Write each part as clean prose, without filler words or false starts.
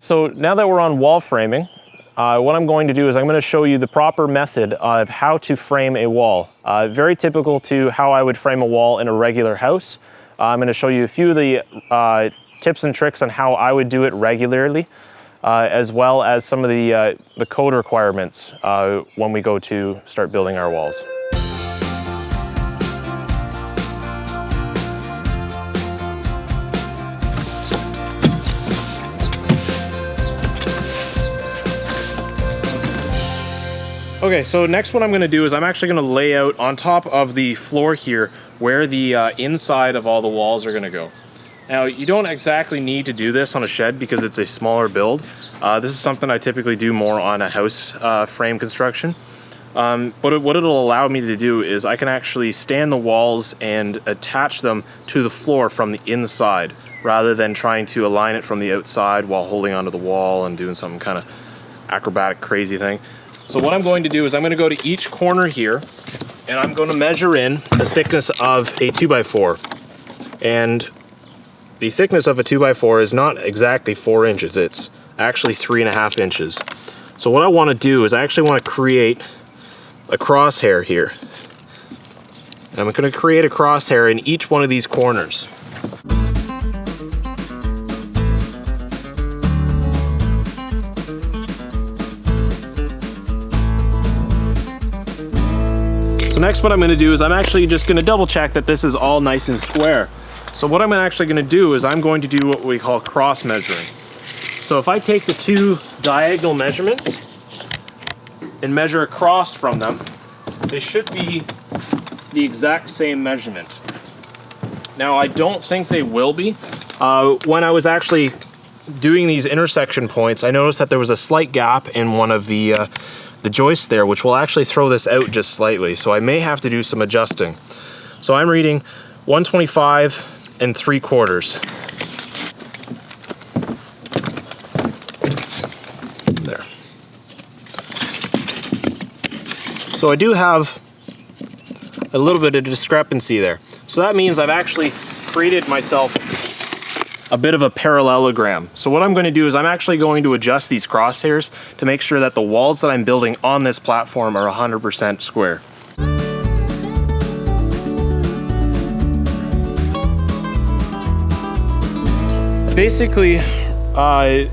So now that we're on wall framing, what I'm going to do is I'm going to show you the proper method of how to frame a wall. Very typical to how I would frame a wall in a regular house. I'm going to show you a few of the tips and tricks on how I would do it regularly, as well as some of the code requirements when we go to start building our walls. Okay, so next what I'm going to do is I'm actually going to lay out on top of the floor here where the inside of all the walls are going to go. Now, you don't exactly need to do this on a shed because it's a smaller build. This is something I typically do more on a house frame construction. But what it'll allow me to do is I can actually stand the walls and attach them to the floor from the inside rather than trying to align it from the outside while holding onto the wall and doing some kind of acrobatic crazy thing. So what I'm going to do is I'm going to go to each corner here and I'm going to measure in the thickness of a 2x4. And the thickness of a 2x4 is not exactly 4 inches, it's actually 3.5 inches. So what I want to do is I actually want to create a crosshair here. And I'm going to create a crosshair in each one of these corners. So next what I'm going to do is I'm actually just going to double check that this is all nice and square. So what I'm actually going to do is I'm going to do what we call cross measuring. So if I take the two diagonal measurements and measure across from them, they should be the exact same measurement. Now I don't think they will be. When I was actually doing these intersection points, I noticed that there was a slight gap in one of the joists there, which will actually throw this out just slightly. So I may have to do some adjusting. So I'm reading 125 3/4. There. So I do have a little bit of discrepancy there. So that means I've actually created myself a bit of a parallelogram. So what I'm going to do is I'm actually going to adjust these crosshairs to make sure that the walls that I'm building on this platform are 100% square. Basically, the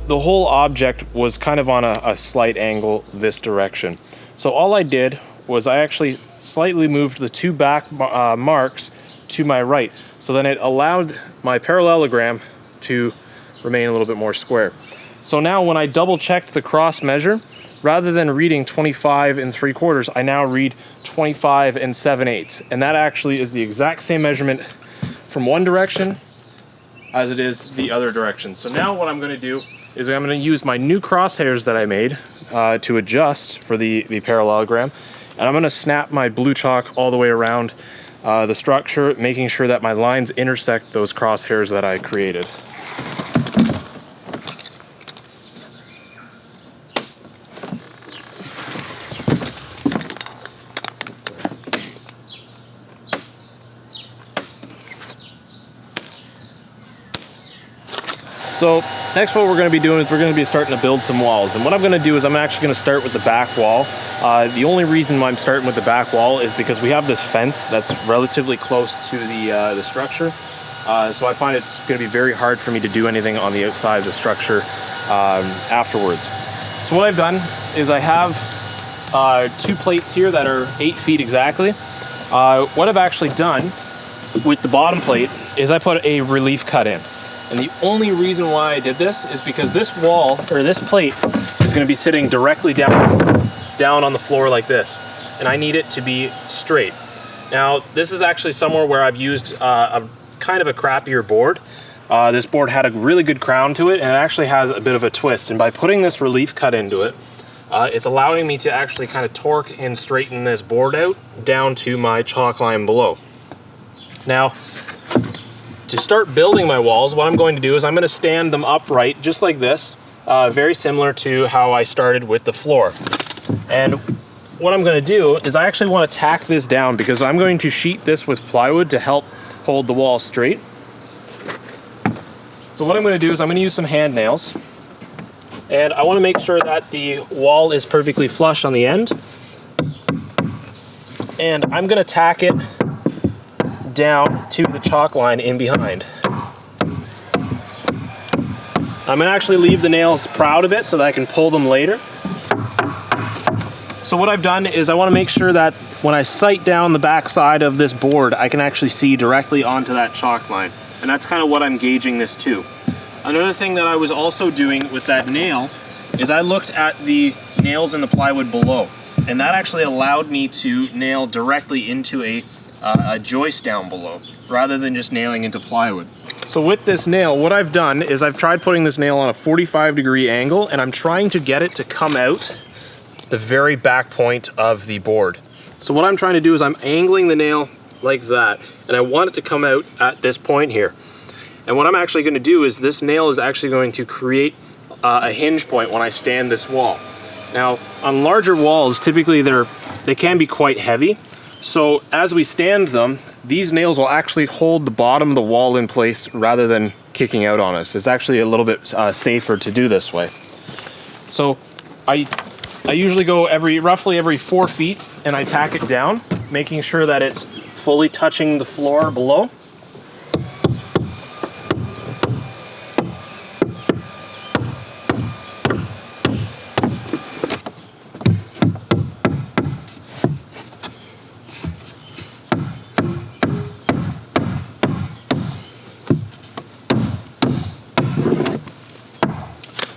whole object was kind of on a slight angle this direction. So all I did was I actually slightly moved the two back marks to my right. So then it allowed my parallelogram to remain a little bit more square. So now when I double checked the cross measure, rather than reading 25 3/4, I now read 25 7/8. And that actually is the exact same measurement from one direction as it is the other direction. So now what I'm going to do is I'm going to use my new crosshairs that I made to adjust for the parallelogram. And I'm going to snap my blue chalk all the way around the structure, making sure that my lines intersect those crosshairs that I created. So next what we're going to be doing is we're going to be starting to build some walls. And what I'm going to do is I'm actually going to start with the back wall. The only reason why I'm starting with the back wall is because we have this fence that's relatively close to the structure. So I find it's going to be very hard for me to do anything on the outside of the structure afterwards. So what I've done is I have two plates here that are 8 feet exactly. What I've actually done with the bottom plate is I put a relief cut in. And the only reason why I did this is because this wall, or this plate, is going to be sitting directly down on the floor like this. And I need it to be straight. Now, this is actually somewhere where I've used a kind of a crappier board. This board had a really good crown to it, and it actually has a bit of a twist. And by putting this relief cut into it, it's allowing me to actually kind of torque and straighten this board out down to my chalk line below. Now, to start building my walls, what I'm going to do is I'm going to stand them upright just like this, very similar to how I started with the floor. And what I'm going to do is I actually want to tack this down because I'm going to sheet this with plywood to help hold the wall straight. So what I'm going to do is I'm going to use some hand nails, and I want to make sure that the wall is perfectly flush on the end, and I'm going to tack it down to the chalk line in behind. I'm going to actually leave the nails proud a bit so that I can pull them later. So what I've done is I want to make sure that when I sight down the back side of this board, I can actually see directly onto that chalk line. And that's kind of what I'm gauging this to. Another thing that I was also doing with that nail is I looked at the nails in the plywood below. And that actually allowed me to nail directly into a joist down below, rather than just nailing into plywood. So with this nail, what I've done is I've tried putting this nail on a 45-degree angle, and I'm trying to get it to come out the very back point of the board. So what I'm trying to do is I'm angling the nail like that, and I want it to come out at this point here. And what I'm actually going to do is this nail is actually going to create a hinge point when I stand this wall. Now, on larger walls, typically they can be quite heavy. So as we stand them, these nails will actually hold the bottom of the wall in place rather than kicking out on us. It's actually a little bit safer to do this way. So I usually go roughly every 4 feet, and I tack it down, making sure that it's fully touching the floor below.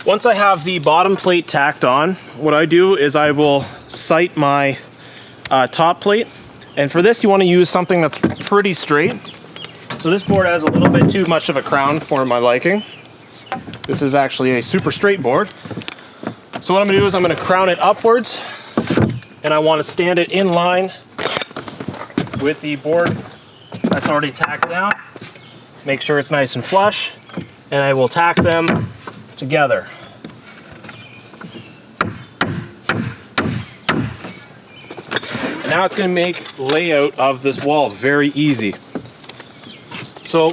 Once I have the bottom plate tacked on, what I do is I will sight my top plate. And for this, you want to use something that's pretty straight. So this board has a little bit too much of a crown for my liking. This is actually a super straight board. So what I'm going to do is I'm going to crown it upwards, and I want to stand it in line with the board that's already tacked down. Make sure it's nice and flush, and I will tack them together. And now it's going to make layout of this wall very easy. So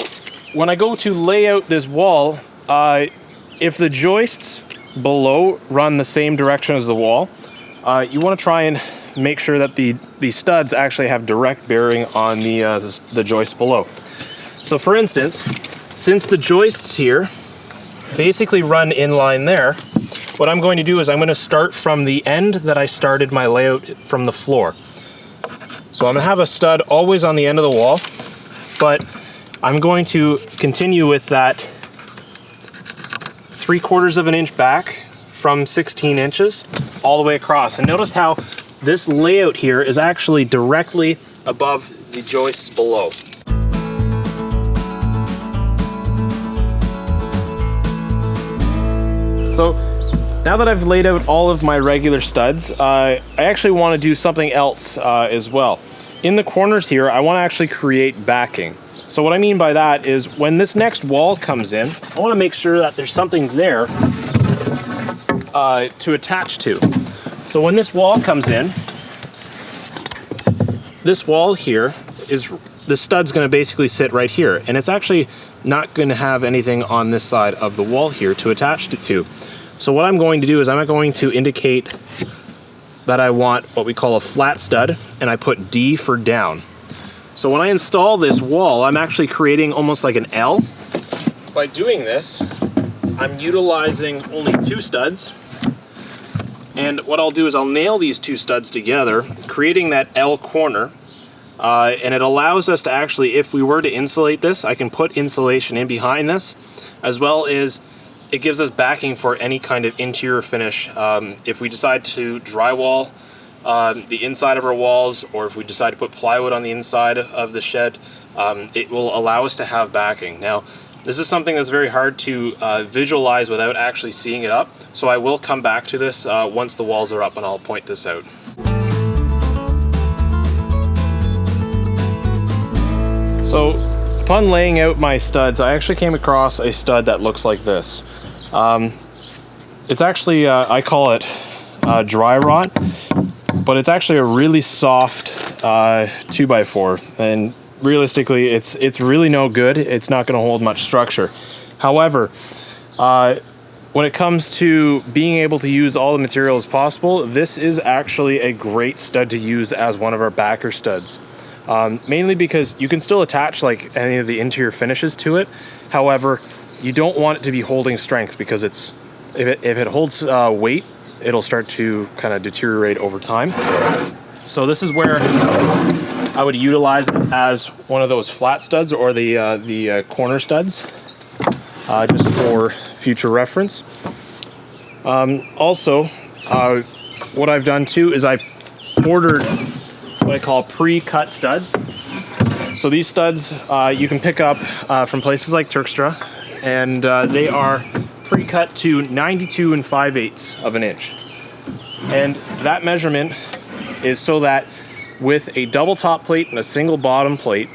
when I go to lay out this wall, if the joists below run the same direction as the wall, you want to try and make sure that the studs actually have direct bearing on the joists below. So for instance, since the joists here basically run in line there, what I'm going to do is I'm going to start from the end that I started my layout from the floor. So I'm going to have a stud always on the end of the wall, but I'm going to continue with that 3/4 of an inch back from 16 inches all the way across. And notice how this layout here is actually directly above the joists below. So now that I've laid out all of my regular studs, I actually want to do something else as well. In the corners here, I want to actually create backing. So what I mean by that is when this next wall comes in, I want to make sure that there's something there to attach to. So when this wall comes in, this wall here is, the stud's going to basically sit right here, and it's actually not going to have anything on this side of the wall here to attach it to. So what I'm going to do is I'm going to indicate that I want what we call a flat stud, and I put D for down. So when I install this wall, I'm actually creating almost like an L. By doing this, I'm utilizing only 2 studs. And what I'll do is I'll nail these 2 studs together, creating that L corner. And it allows us to actually, if we were to insulate this, I can put insulation in behind this, as well as it gives us backing for any kind of interior finish. If we decide to drywall the inside of our walls, or if we decide to put plywood on the inside of the shed, it will allow us to have backing. Now, this is something that's very hard to visualize without actually seeing it up, so I will come back to this once the walls are up, and I'll point this out. So upon laying out my studs, I actually came across a stud that looks like this. It's actually, I call it dry rot, but it's actually a really soft 2x4, and realistically it's really no good. It's not going to hold much structure. However, when it comes to being able to use all the material as possible, this is actually a great stud to use as one of our backer studs. Mainly because you can still attach like any of the interior finishes to it. However, you don't want it to be holding strength, because if it holds weight, it'll start to kind of deteriorate over time. So this is where I would utilize it as one of those flat studs, or the corner studs, just for future reference. Also, what I've done too is I ordered what I call pre-cut studs. So these studs you can pick up from places like Turkstra, and they are pre-cut to 92 5/8 of an inch. And that measurement is so that with a double top plate and a single bottom plate,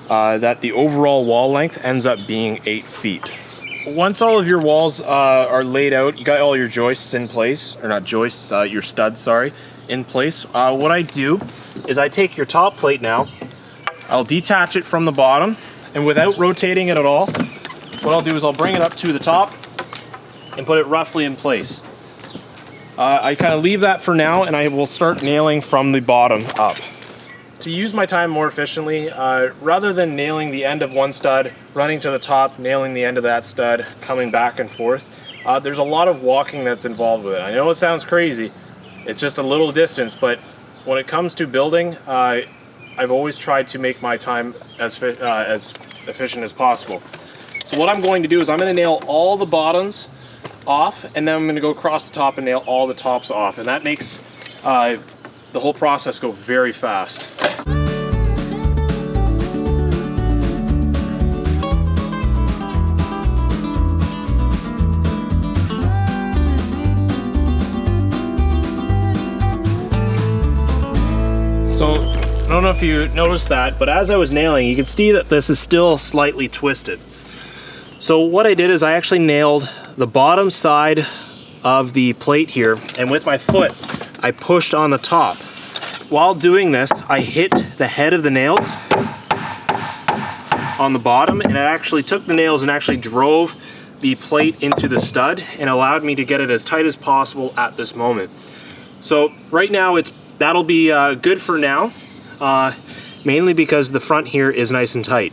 that the overall wall length ends up being 8 feet. Once all of your walls are laid out, you got all your joists in place, or not joists, your studs, sorry, in place. What I do is I take your top plate now, I'll detach it from the bottom, and without rotating it at all, what I'll do is I'll bring it up to the top and put it roughly in place. I kind of leave that for now, and I will start nailing from the bottom up. To use my time more efficiently, rather than nailing the end of one stud, running to the top, nailing the end of that stud, coming back and forth, there's a lot of walking that's involved with it. I know it sounds crazy, it's just a little distance, but when it comes to building, I've always tried to make my time as efficient as possible. So what I'm going to do is I'm going to nail all the bottoms off, and then I'm going to go across the top and nail all the tops off, and that makes the whole process go very fast. So I don't know if you noticed that, but as I was nailing, you can see that this is still slightly twisted. So what I did is I actually nailed the bottom side of the plate here, and with my foot I pushed on the top. While doing this, I hit the head of the nails on the bottom, and it actually took the nails and actually drove the plate into the stud and allowed me to get it as tight as possible at this moment. So right now that'll be good for now, mainly because the front here is nice and tight.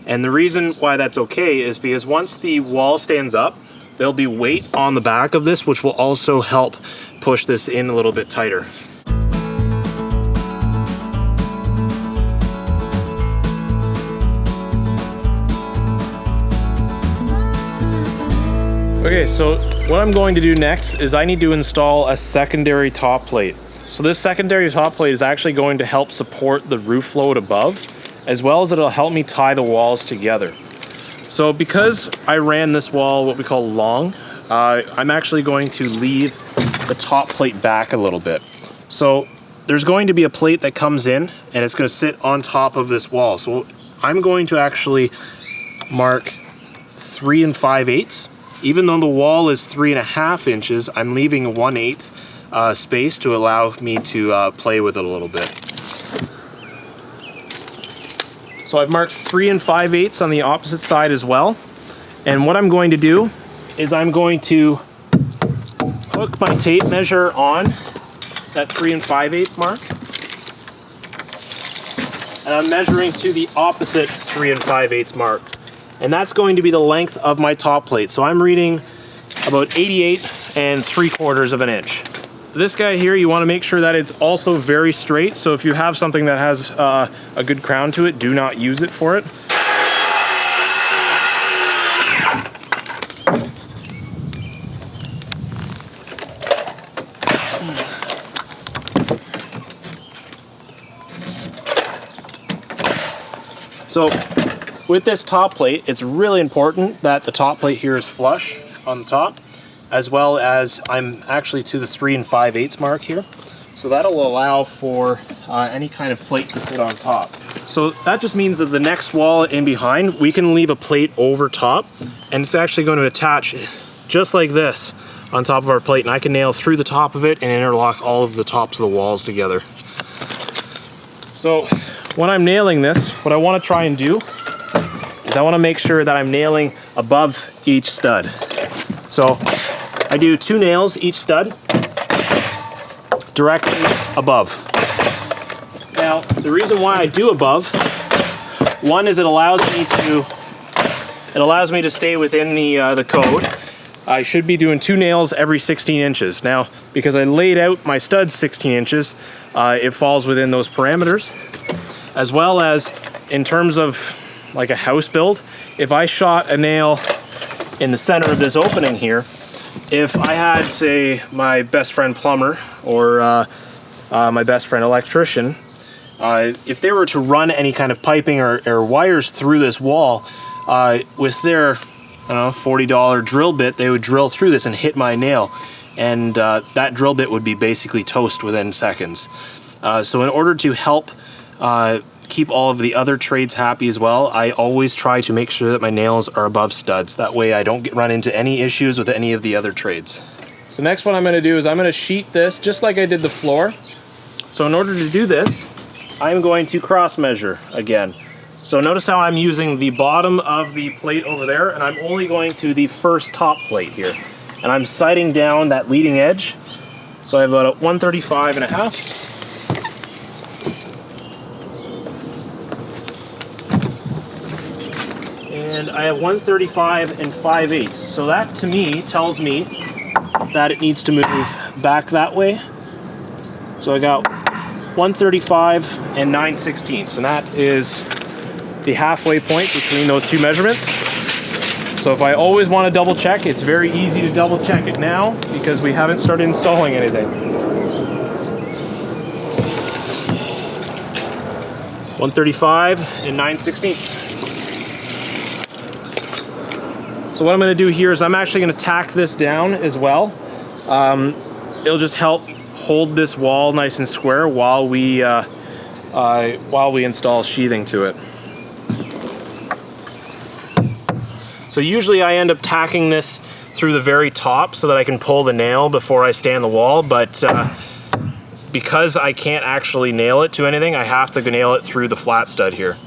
And the reason why that's okay is because once the wall stands up, there'll be weight on the back of this, which will also help push this in a little bit tighter. Okay, so what I'm going to do next is I need to install a secondary top plate. So this secondary top plate is actually going to help support the roof load above, as well as it'll help me tie the walls together. So because I ran this wall what we call long, I'm actually going to leave the top plate back a little bit. So there's going to be a plate that comes in, and it's going to sit on top of this wall. So I'm going to actually mark 3 5/8. Even though the wall is 3.5 inches, I'm leaving 1/8 space to allow me to play with it a little bit. So I've marked 3 5/8 on the opposite side as well. And what I'm going to do is I'm going to hook my tape measure on that 3 5/8 mark. And I'm measuring to the opposite 3 5/8 mark. And that's going to be the length of my top plate. So I'm reading about 88 3/4 of an inch. This guy here, you want to make sure that it's also very straight. So if you have something that has a good crown to it, do not use it for it. So with this top plate, it's really important that the top plate here is flush on the top, as well as I'm actually to the 3 5/8 mark here. So that'll allow for any kind of plate to sit on top. So that just means that the next wall in behind, we can leave a plate over top, and it's actually going to attach just like this on top of our plate, and I can nail through the top of it and interlock all of the tops of the walls together. So when I'm nailing this, what I want to try and do is I want to make sure that I'm nailing above each stud. So I do 2 nails each stud directly above. Now, the reason why I do above, one is it allows me to stay within the code. I should be doing 2 nails every 16 inches. Now, because I laid out my studs 16 inches, it falls within those parameters. As well as in terms of like a house build, if I shot a nail in the center of this opening here, if I had, say, my best friend plumber or my best friend electrician, if they were to run any kind of piping or wires through this wall, with their, I don't know, $40 drill bit, they would drill through this and hit my nail. And that drill bit would be basically toast within seconds. So in order to help keep all of the other trades happy as well, I always try to make sure that my nails are above studs. That way I don't run into any issues with any of the other trades. So next what I'm going to do is I'm going to sheet this just like I did the floor. So in order to do this, I'm going to cross measure again. So notice how I'm using the bottom of the plate over there, and I'm only going to the first top plate here. And I'm sighting down that leading edge. So I have about a 135.5. And I have 135 5/8. So that to me tells me that it needs to move back that way. So I got 135 9/16. And that is the halfway point between those two measurements. So if I always want to double check, it's very easy to double check it now because we haven't started installing anything. 135 9/16. So what I'm going to do here is I'm actually going to tack this down as well. It'll just help hold this wall nice and square while we install sheathing to it. So usually I end up tacking this through the very top so that I can pull the nail before I stand the wall, but because I can't actually nail it to anything, I have to nail it through the flat stud here.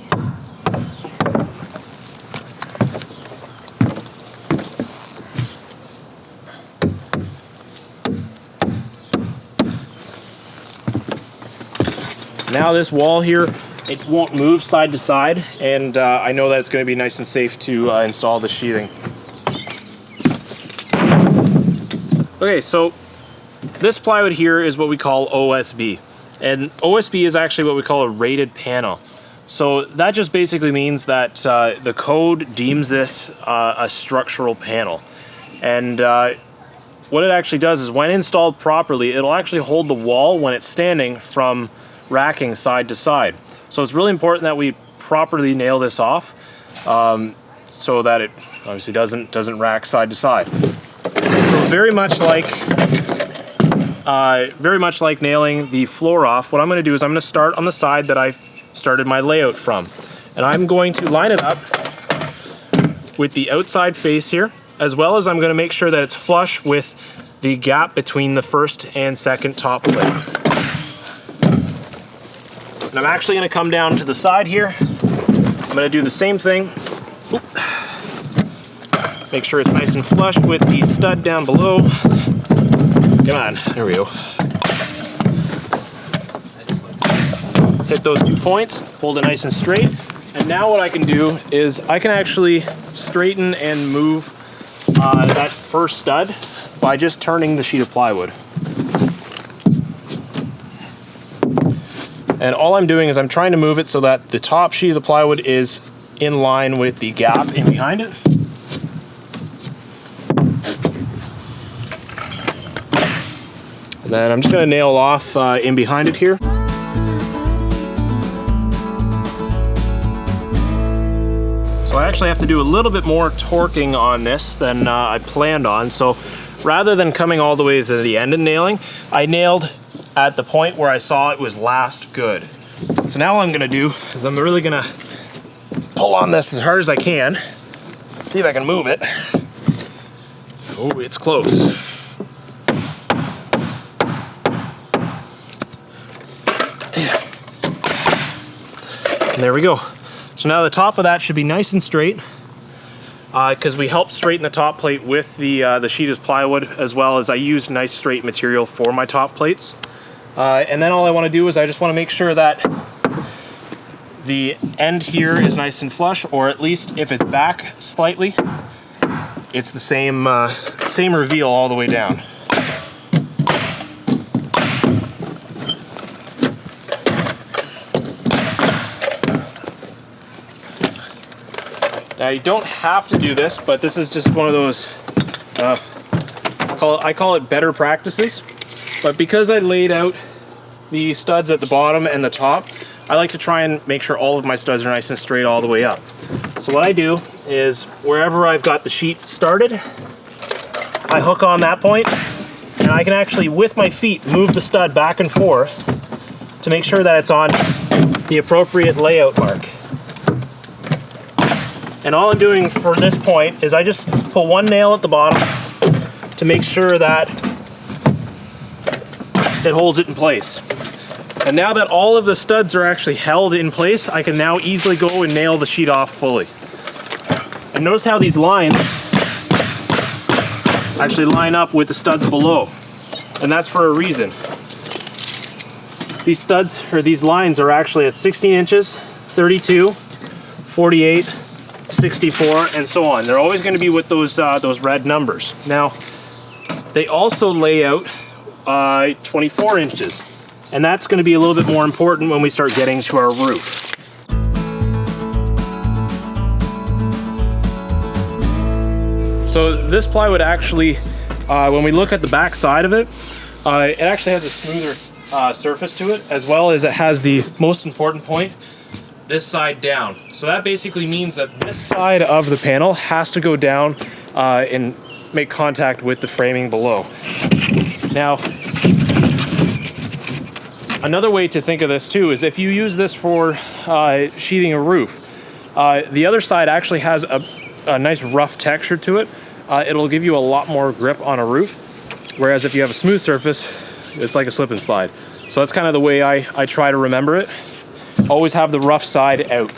Now this wall here, it won't move side to side, and I know that it's going to be nice and safe to install the sheathing. Okay, so this plywood here is what we call OSB, and OSB is actually what we call a rated panel. So that just basically means that the code deems this a structural panel, and what it actually does is when installed properly, it'll actually hold the wall when it's standing from racking side to side. So it's really important that we properly nail this off so that it obviously doesn't rack side to side. So very much like nailing the floor off, what I'm going to do is I'm going to start on the side that I started my layout from, and I'm going to line it up with the outside face here, as well as I'm going to make sure that it's flush with the gap between the first and second top plate. And I'm actually going to come down to the side here. I'm going to do the same thing. Oop. Make sure it's nice and flush with the stud down below. Come on, there we go. Hit those 2 points, hold it nice and straight. And now what I can do is I can actually straighten and move that first stud by just turning the sheet of plywood. And all I'm doing is I'm trying to move it so that the top sheet of the plywood is in line with the gap in behind it. And then I'm just going to nail off in behind it here. So I actually have to do a little bit more torquing on this than I planned on. So rather than coming all the way to the end and nailing, I nailed at the point where I saw it was last good. So now what I'm gonna do is I'm really gonna pull on this as hard as I can, see if I can move it. Oh, it's close. And there we go. So now the top of that should be nice and straight, because we helped straighten the top plate with the sheet of plywood, as well as I used nice straight material for my top plates. And then all I want to do is I just want to make sure that the end here is nice and flush, or at least if it's back slightly, it's the same reveal all the way down. Now you don't have to do this, but this is just one of those, I call it better practices. But because I laid out the studs at the bottom and the top, I like to try and make sure all of my studs are nice and straight all the way up. So what I do is, wherever I've got the sheet started, I hook on that point, and I can actually, with my feet, move the stud back and forth to make sure that it's on the appropriate layout mark. And all I'm doing for this point is I just put one nail at the bottom to make sure that it holds it in place. And now that all of the studs are actually held in place, I can now easily go and nail the sheet off fully. And notice how these lines actually line up with the studs below. And that's for a reason. These studs, or these lines, are actually at 16 inches, 32, 48, 64, and so on. They're always going to be with those red numbers. Now, they also lay out 24 inches, and that's going to be a little bit more important when we start getting to our roof. So this plywood actually, when we look at the back side of it, it actually has a smoother surface to it, as well as it has the most important point, this side down. So that basically means that this side of the panel has to go down and make contact with the framing below. Now, another way to think of this too is if you use this for sheathing a roof, the other side actually has a nice rough texture to it. It'll give you a lot more grip on a roof, whereas if you have a smooth surface, it's like a slip and slide. So that's kind of the way I try to remember it. Always have the rough side out.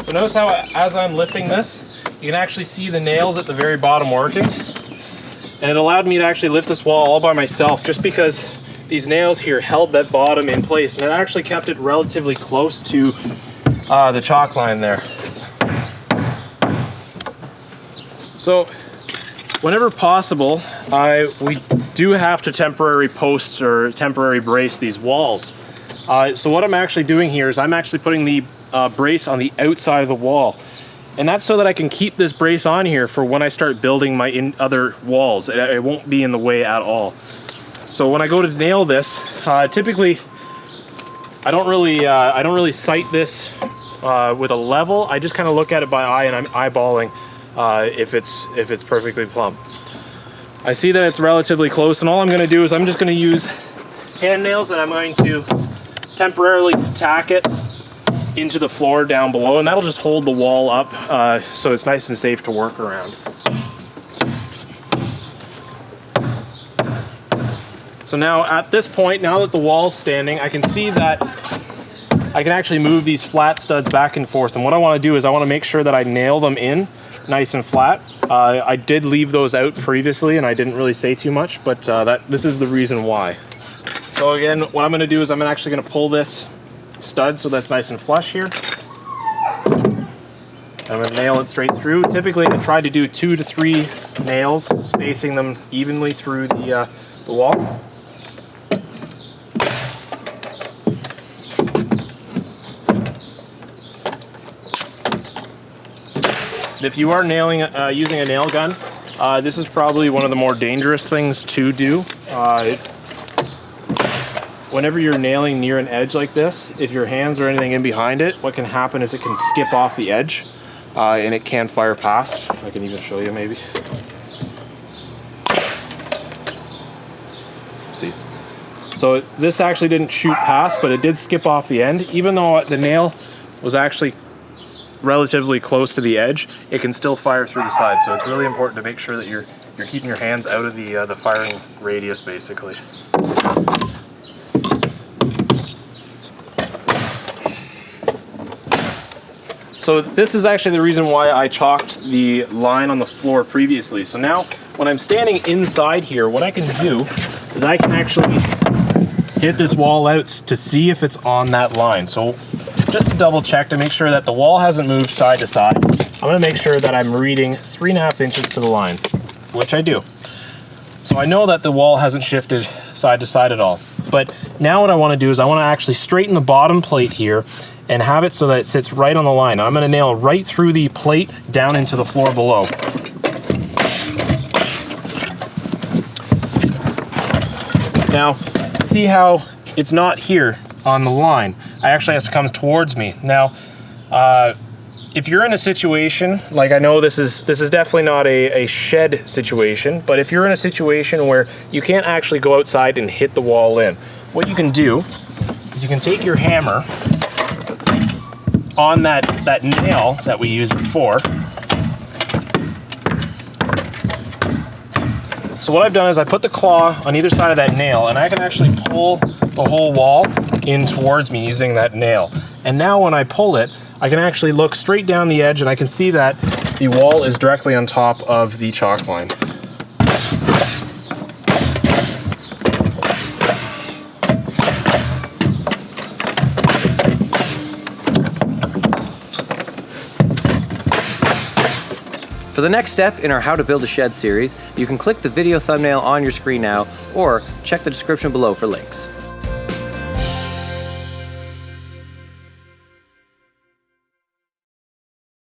So notice how as I'm lifting this, you can actually see the nails at the very bottom working. And it allowed me to actually lift this wall all by myself, just because these nails here held that bottom in place, and it actually kept it relatively close to the chalk line there. So whenever possible, we do have to temporary post or temporary brace these walls. So what I'm actually doing here is I'm actually putting the brace on the outside of the wall. And that's so that I can keep this brace on here for when I start building my other walls. It won't be in the way at all. So when I go to nail this, typically I don't really sight this with a level. I just kind of look at it by eye, and I'm eyeballing if it's perfectly plumb. I see that it's relatively close, and all I'm going to do is I'm just going to use hand nails, and I'm going to temporarily tack it into the floor down below, and that'll just hold the wall up so it's nice and safe to work around. So now at this point, now that the wall's standing, I can see that I can actually move these flat studs back and forth. And what I want to do is I want to make sure that I nail them in nice and flat. I did leave those out previously, and I didn't really say too much, but this is the reason why. So again, what I'm going to do is I'm actually going to pull this stud so that's nice and flush here. I'm going to nail it straight through. Typically I try to do 2 to 3 nails, spacing them evenly through the wall. If you are nailing using a nail gun, this is probably one of the more dangerous things to do. Whenever you're nailing near an edge like this, if your hands or anything in behind it, what can happen is it can skip off the edge and it can fire past. I can even show you maybe. See. So this actually didn't shoot past, but it did skip off the end. Even though the nail was actually relatively close to the edge, it can still fire through the side. So it's really important to make sure that you're keeping your hands out of the firing radius, basically. So this is actually the reason why I chalked the line on the floor previously. So now when I'm standing inside here, what I can do is I can actually hit this wall out to see if it's on that line. So just to double check to make sure that the wall hasn't moved side to side, I'm gonna make sure that I'm reading 3.5 inches to the line, which I do. So I know that the wall hasn't shifted side to side at all. But now what I wanna do is I wanna actually straighten the bottom plate here and have it so that it sits right on the line. I'm gonna nail right through the plate down into the floor below. Now, see how it's not here on the line. I actually have to come towards me. Now, if you're in a situation, like I know this is definitely not a shed situation, but if you're in a situation where you can't actually go outside and hit the wall in, what you can do is you can take your hammer on that nail that we used before. So what I've done is I put the claw on either side of that nail, and I can actually pull the whole wall in towards me using that nail. And now when I pull it, I can actually look straight down the edge and I can see that the wall is directly on top of the chalk line. For the next step in our How to Build a Shed series, you can click the video thumbnail on your screen now or check the description below for links.